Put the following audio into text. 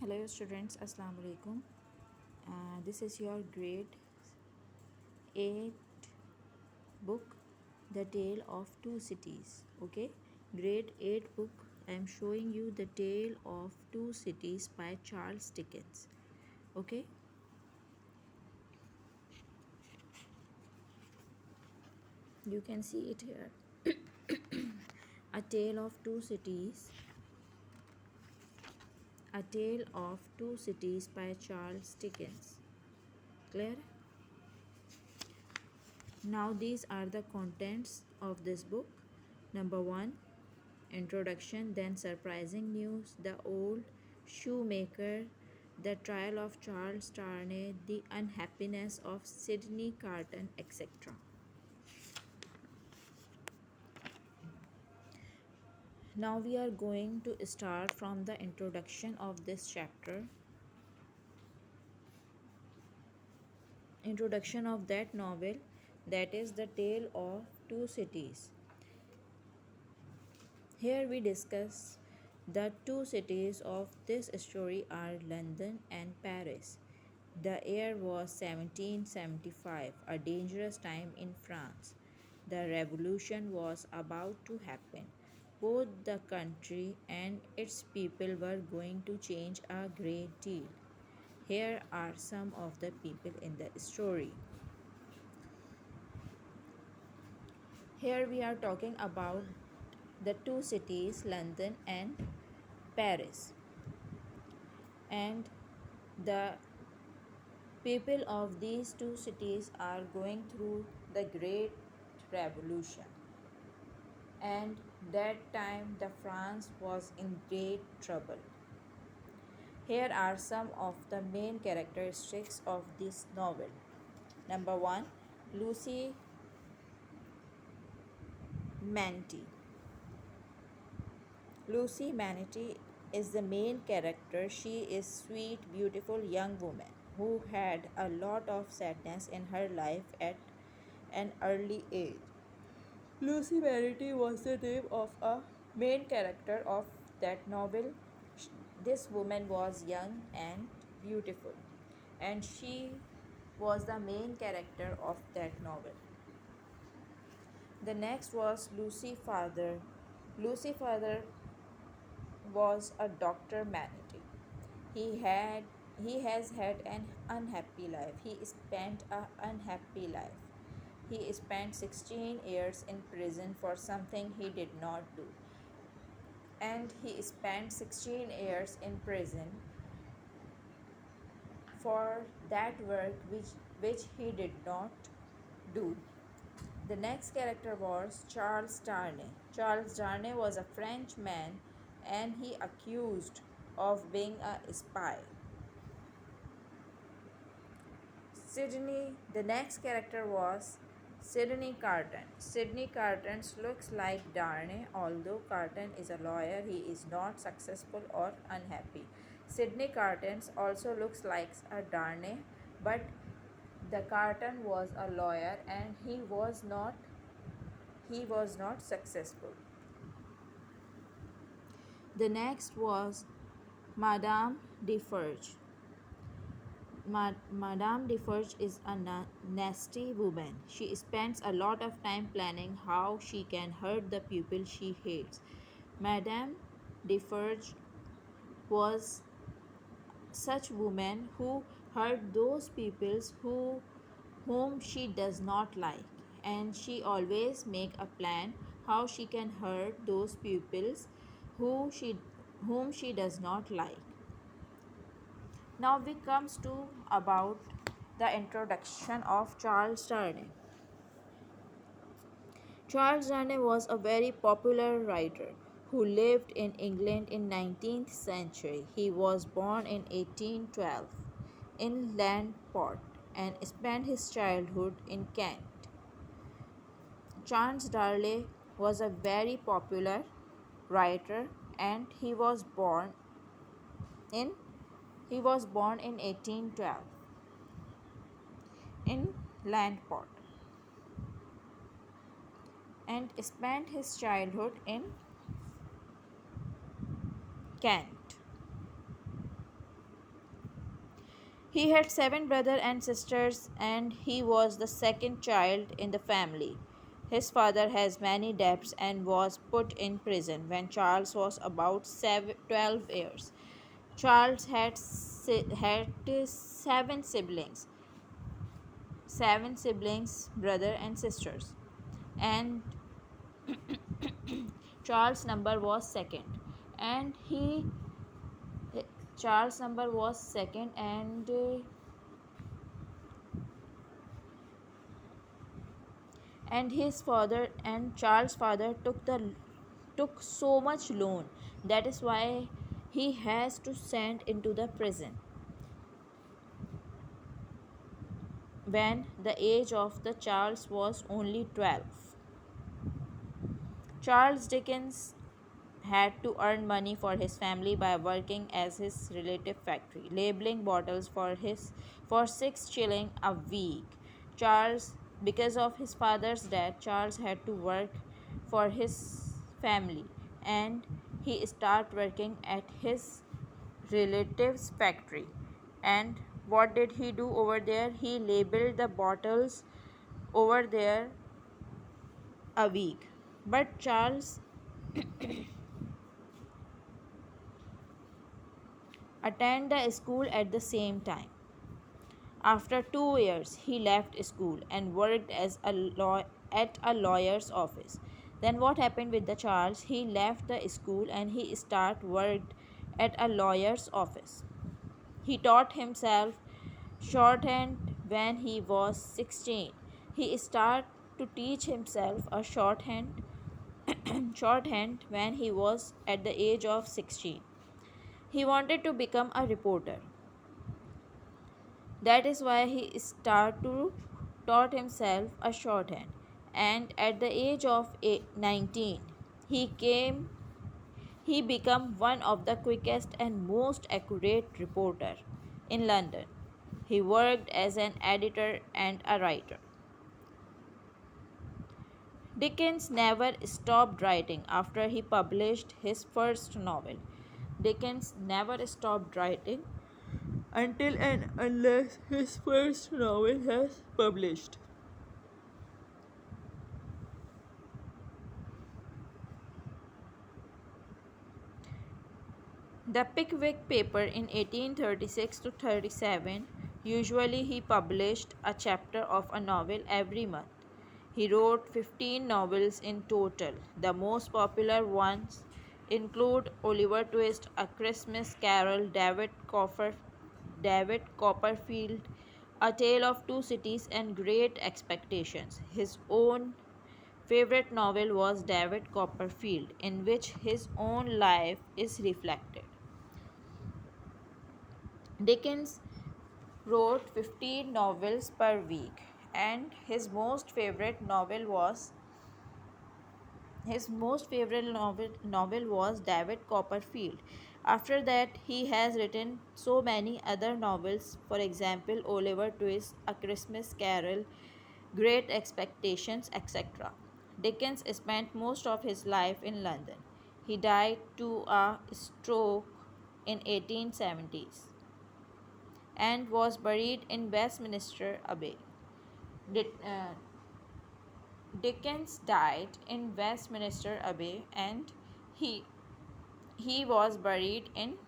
Hello students, Assalamu alaikum. This is your grade 8 book, The Tale of Two Cities. Okay, grade 8 book. I am showing you The Tale of Two Cities by Charles Dickens. Okay, you can see it here. A Tale of Two Cities. A Tale of Two Cities by Charles Dickens. Clear? Now these are the contents of this book. Number 1, introduction, then surprising news, the old shoemaker, the trial of Charles Darnay, the unhappiness of Sydney Carton, etc. Now we are going to start from the introduction of this chapter. Introduction of that novel, that is The Tale of Two Cities. Here we discuss the two cities of this story are London and Paris. The year was 1775, a dangerous time in France. The revolution was about to happen. Both the country and its people were going to change a great deal. Here are some of the people in the story. Here we are talking about the two cities, London and Paris. And the people of these two cities are going through the Great Revolution. And that time the France was in great trouble. Here are some of the main characteristics of this novel. Number 1, Lucy Manty. Lucy Manty is the main character. She is sweet, beautiful young woman who had a lot of sadness in her life at an early age. Lucy Manty was the name of a main character of that novel. This woman was young and beautiful, and she was the main character of that novel. The next was Lucy Father. Lucy Father was a Dr. Manatee. He has had an unhappy life. He spent an unhappy life. He spent 16 years in prison for something he did not do. And he spent 16 years in prison for that work which he did not do. The next character was Charles Darnay. Charles Darnay was a Frenchman and he accused of being a spy. The next character was Sydney Carton. Sydney Carton looks like Darnay. Although Carton is a lawyer, he is not successful or unhappy. Sydney Carton also looks like a Darnay, but the Carton was a lawyer and he was not successful. The next was Madame Defarge. Madame Defarge is a nasty woman. She spends a lot of time planning how she can hurt the people she hates. Madame Defarge was such woman who hurt those people whom she does not like, and she always make a plan how she can hurt those pupils whom she does not like. Now we comes to about the introduction of Charles Darnay. Charles Darnay was a very popular writer who lived in England in 19th century. He was born in 1812 in Landport and spent his childhood in Kent. Charles Darnay was a very popular writer and he was born in 1812 in Landport and spent his childhood in Kent. He had seven brothers and sisters, and he was the second child in the family. His father has many debts and was put in prison when Charles was about 12 years. Charles had seven siblings, brother and sisters, and Charles' number was second, and he Charles' number was second, and his father and Charles' father took so much loan. That is why he has to send into the prison when the age of the Charles was only 12. Charles Dickens had to earn money for his family by working as his relative factory, labeling bottles for 6 shillings a week. Charles, because of his father's death, Charles had to work for his family, and he started working at his relative's factory. And what did he do over there? He labeled the bottles over there a week. But Charles attended the school at the same time. After 2 years, he left school and worked at a lawyer's office. Then what happened with the Charles? He left the school and he started worked at a lawyer's office. He taught himself shorthand when he was 16. He started to teach himself a shorthand when he was at the age of 16. He wanted to become a reporter. That is why he started to taught himself a shorthand. And at the age of 19, he came he became one of the quickest and most accurate reporter in London. He worked as an editor and a writer. Dickens never stopped writing after he published his first novel. Dickens never stopped writing until and unless his first novel has published. The Pickwick paper in 1836 to 37, usually he published a chapter of a novel every month. He wrote 15 novels in total. The most popular ones include Oliver Twist, A Christmas Carol, David Copperfield, A Tale of Two Cities, and Great Expectations. His own favorite novel was David Copperfield, in which his own life is reflected. Dickens wrote 15 novels per week, and his most favorite novel was David Copperfield. After that, he has written so many other novels, for example, Oliver Twist, A Christmas Carol, Great Expectations, etc. Dickens spent most of his life in London. He died to a stroke in 1870s and was buried in Westminster Abbey. Dickens died in Westminster Abbey and he he was buried in